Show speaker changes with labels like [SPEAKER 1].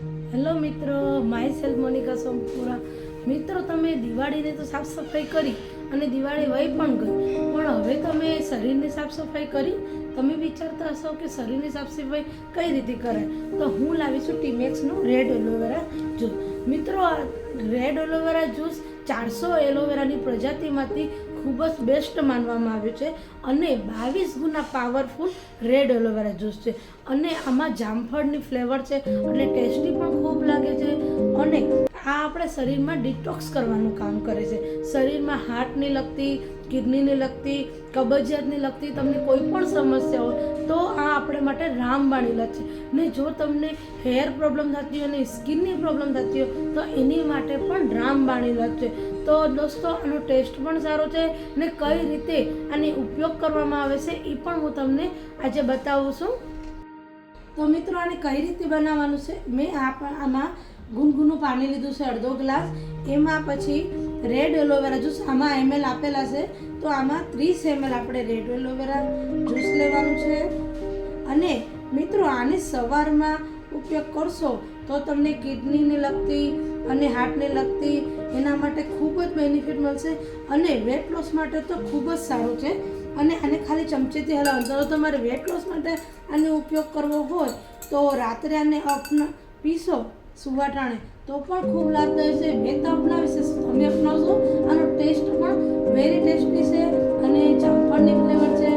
[SPEAKER 1] Hello મિત્રો, my self Monica Sompura. મિત્રો, તમે દિવાળીને તો સાફ સફાઈ કરી અને દિવાળી વહી પણ ગઈ, પણ હવે તમે શરીરની સાફ સફાઈ કરી? તમે વિચારતા હશો કે શરીરની સાફ સફાઈ કઈ રીતે કરાય, તો હું લાવીશું ટીમેક્સનું રેડ એલોવેરા જ્યુસ. મિત્રો, આ રેડ એલોવેરા જ્યુસ 400 એલોવેરાની પ્રજાતિમાંથી ખૂબ જ બેસ્ટ માનવામાં આવ્યું છે અને 22 ગુના પાવરફુલ રેડ એલોવેરા જ્યુસ છે. અને આમાં જામફળની ફ્લેવર છે એટલે ટેસ્ટી પણ ખૂબ લાગે છે. અને આ આપણે શરીરમાં ડિટોક્સ કરવાનું કામ કરે છે. શરીરમાં હાર્ટને લગતી, કિડનીને લગતી, કબજિયાતને લગતી તમને કોઈ પણ સમસ્યા હોય તો આ આપણે માટે રામબાણ ઇલાજ છે. ને જો તમને હેર પ્રોબ્લેમ થતી હોય અને સ્કિનની પ્રોબ્લેમ થતી હોય તો એની માટે પણ રામબાણ ઇલાજ છે. તો દોસ્તો, આનો ટેસ્ટ પણ સારો છે ને કઈ રીતે આનો ઉપયોગ કરવામાં આવે છે એ પણ હું તમને આજે બતાવું છું. તો મિત્રો, આને કઈ રીતે બનાવવાનું છે, મેં આમાં ગુનગુનું પાણી લીધું છે અડધો ગ્લાસ. એમાં પછી રેડ એલોવેરા જ્યુસ, આમાં ml આપેલા છે તો આમાં 30 ml આપણે રેડ એલોવેરા જ્યુસ લેવાનું છે. અને મિત્રો, આને સવારમાં ઉપયોગ કરશો તો તમને કિડનીને લગતી અને હાર્ટને લગતી એના માટે ખૂબ જ બેનિફિટ મળશે. અને વેટ લોસ માટે તો ખૂબ જ સારું છે. અને આને ખાલી ચમચીથી હલાવવાનું. તો તમારે વેટ લોસ માટે આનો ઉપયોગ કરવો હોય તો રાત્રે આને પીશો સુવાટાણે તો પણ ખૂબ લાભદાયક છે. મેં તો અપનાવીશ, તમે અપનાવશો. આનો ટેસ્ટ પણ વેરી ટેસ્ટી છે અને જામફળની ફ્લેવર છે